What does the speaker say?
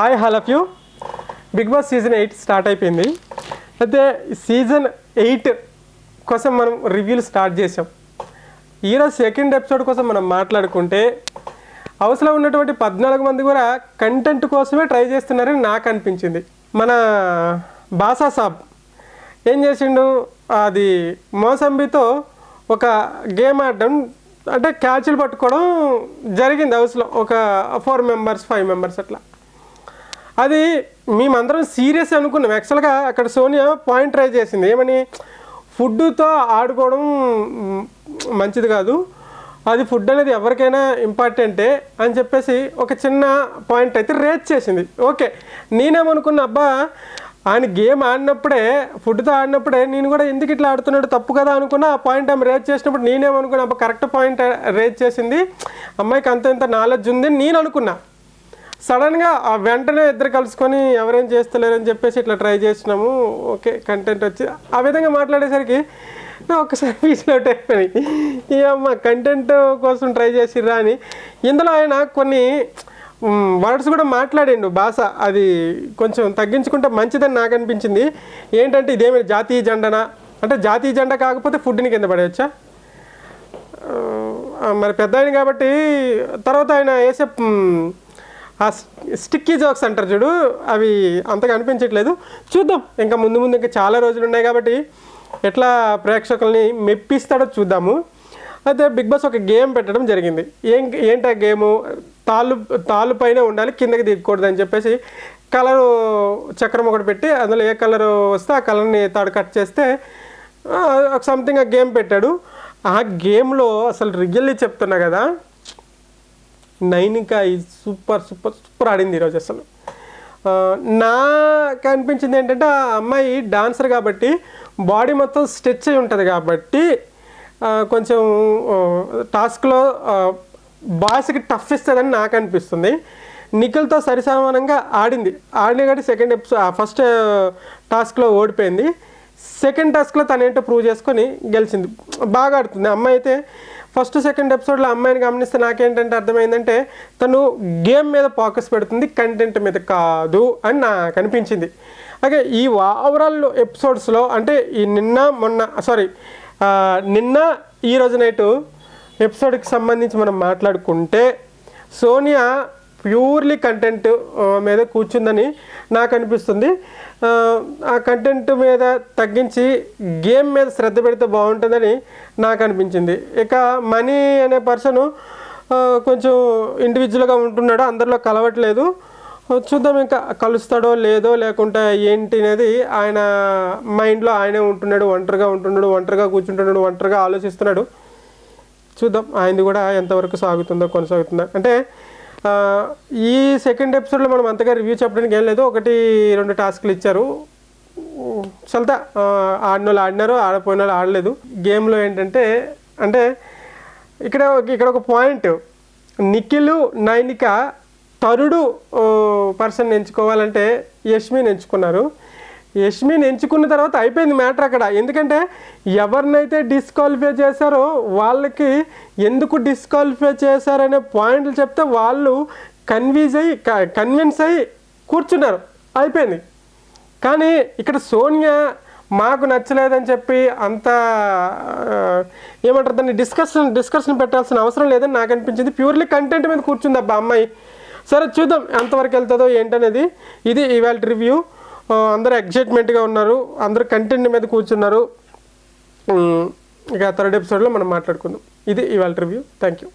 Hi hello you Bigg Boss season 8 start అయిపోయింది. అయితే season 8 కోసం మనం రివ్యూలు స్టార్ట్ చేసాం. ఈరోజు సెకండ్ ఎపిసోడ్ కోసం మనం మాట్లాడుకుంటే అవసరం ఉన్నటువంటి 14 మంది కూడా కంటెంట్ కోసమే ట్రై చేస్తున్నారని నాకు అనిపించింది. మన బాసా సాబ్ ఏం చేసిండు, అది మోసంబితో ఒక గేమ్ ఆడడం, అంటే క్యాచ్లు పట్టుకోవడం జరిగింది హౌస్లో. ఒక 4 మెంబర్స్ 5 మెంబర్స్ అట్లా. అది మేమందరం సీరియస్ అనుకున్నాం. యాక్చువల్గా అక్కడ సోనియా పాయింట్ ట్రై చేసింది, ఏమని, ఫుడ్తో ఆడుకోవడం మంచిది కాదు, అది ఫుడ్ అనేది ఎవరికైనా ఇంపార్టెంటే అని చెప్పేసి ఒక చిన్న పాయింట్ అయితే రేజ్ చేసింది. ఓకే, నేనేమనుకున్నా, అబ్బా ఆయన గేమ్ ఆడినప్పుడే, ఫుడ్తో ఆడినప్పుడే నేను కూడా ఎందుకు ఇట్లా ఆడుతున్నాడు, తప్పు కదా అనుకున్నా. ఆ పాయింట్ ఆమె రేజ్ చేసినప్పుడు నేనేమనుకున్నా, అబ్బా కరెక్ట్ పాయింట్ రేజ్ చేసింది, అమ్మాయికి అంత ఇంత నాలెడ్జ్ ఉంది నేను అనుకున్నా. సడన్గా వెంటనే ఇద్దరు కలుసుకొని ఎవరేం చేస్తలేరని చెప్పేసి ఇట్లా ట్రై చేసినాము. ఓకే, కంటెంట్ వచ్చి ఆ విధంగా మాట్లాడేసరికి ఒక్కసారి పీస్లో అయిపోయినాయి. ఈ అమ్మ కంటెంట్ కోసం ట్రై చేసిర్రా అని. ఇందులో ఆయన కొన్ని వర్డ్స్ కూడా మాట్లాడిండు భాష, అది కొంచెం తగ్గించుకుంటే మంచిదని నాకు అనిపించింది. ఏంటంటే ఇదేమి జాతీయ జెండానా అంటే, జాతీయ జెండా కాకపోతే ఫుడ్ని కింద పడేయచ్చా, మరి పెద్ద ఆయన కాబట్టి. తర్వాత ఆయన వేసే ఆ స్టిక్కీ జోక్స్ అంటారు చూడు, అవి అంతగా అనిపించట్లేదు. చూద్దాం, ఇంకా ముందు ఇంకా చాలా రోజులు ఉన్నాయి కాబట్టి ఎట్లా ప్రేక్షకుల్ని మెప్పిస్తాడో చూద్దాము. అయితే బిగ్ బాస్ ఒక గేమ్ పెట్టడం జరిగింది. ఏంటి ఆ గేము, తాళ్ళు పైన ఉండాలి, కిందకి దిగకూడదు అని చెప్పేసి కలరు చక్రం ఒకటి పెట్టి అందులో ఏ కలరు వస్తే ఆ కలర్ని తాడు కట్ చేస్తే సంథింగ్ ఆ గేమ్ పెట్టాడు. ఆ గేమ్లో అసలు రియల్లీ చెప్తున్నా కదా, నైనిక సూపర్ సూపర్ సూపర్ ఆడింది ఈరోజు. అసలు నాకు అనిపించింది ఏంటంటే, ఆ అమ్మాయి డాన్సర్ కాబట్టి బాడీ మొత్తం స్ట్రెచ్ అయి ఉంటుంది కాబట్టి కొంచెం టాస్క్లో బాయ్స్కి టఫ్ ఇస్తుందని నాకు అనిపిస్తుంది. నిఖిల్తో సరిసమానంగా ఆడింది కాబట్టి సెకండ్ ఫస్ట్ టాస్క్లో ఓడిపోయింది. సెకండ్ టాస్క్లో తనేంటో ప్రూవ్ చేసుకొని గెలిచింది. బాగా ఆడుతుంది అమ్మాయి. అయితే ఫస్ట్ సెకండ్ ఎపిసోడ్లో అమ్మాయిని గమనిస్తే నాకేంటంటే అర్థమైందంటే, తను గేమ్ మీద ఫోకస్ పెడుతుంది, కంటెంట్ మీద కాదు అని నాకు అనిపించింది. అలాగే ఈ ఓవరాల్ ఎపిసోడ్స్లో అంటే ఈ నిన్న ఈరోజు నైటు ఎపిసోడ్కి సంబంధించి మనం మాట్లాడుకుంటే, సోనియా ప్యూర్లీ కంటెంట్ మీద కూర్చుందని నాకు అనిపిస్తుంది. ఆ కంటెంట్ మీద తగ్గించి గేమ్ మీద శ్రద్ధ పెడితే బాగుంటుందని నాకు అనిపించింది. ఇక మనీ అనే పర్సను కొంచెం ఇండివిజువల్గా ఉంటున్నాడు, అందరిలో కలవట్లేదు. చూద్దాం ఇంకా కలుస్తాడో లేదో, లేకుంటే ఏంటి అనేది ఆయన మైండ్లో ఆయనే ఉంటున్నాడు, ఒంటరిగా కూర్చుంటున్నాడు, ఒంటరిగా ఆలోచిస్తున్నాడు. చూద్దాం ఆయనది కూడా ఎంతవరకు కొనసాగుతుందో. అంటే ఈ సెకండ్ ఎపిసోడ్లో మనం అంతగా రివ్యూ చెప్పడానికి ఏం లేదు. 1-2 టాస్క్లు ఇచ్చారు, చల్తా ఆడిన వాళ్ళు ఆడినారు, ఆడపోయిన వాళ్ళు ఆడలేదు. గేమ్లో ఏంటంటే, అంటే ఇక్కడ ఒక పాయింట్, నిఖిల్ నైనిక తరుడు పర్సన్ ఎంచుకోవాలంటే యష్మిని ఎంచుకున్నారు. యష్మిని ఎంచుకున్న తర్వాత అయిపోయింది మ్యాటర్ అక్కడ. ఎందుకంటే ఎవరినైతే డిస్క్వాలిఫై చేశారో వాళ్ళకి ఎందుకు డిస్క్వాలిఫై చేశారనే పాయింట్లు చెప్తే వాళ్ళు కన్విన్స్ అయ్యి కూర్చున్నారు, అయిపోయింది. కానీ ఇక్కడ సోనియా మాకు నచ్చలేదని చెప్పి అంత ఏమంటారు దాన్ని డిస్కషన్ పెట్టాల్సిన అవసరం లేదని నాకు అనిపించింది. ప్యూర్లీ కంటెంట్ మీద కూర్చుంది అబ్బా అమ్మాయి. సరే చూద్దాం ఎంతవరకు వెళ్తుందో ఏంటనేది. ఇది ఇవాళ రివ్యూ. అందరూ ఎగ్జైట్మెంట్గా ఉన్నారు, అందరూ కంటెంట్ మీద కూర్చున్నారు. ఇక థర్డ్ ఎపిసోడ్లో మనం మాట్లాడుకుందాం. ఇది ఇవాళ రివ్యూ. Thank you.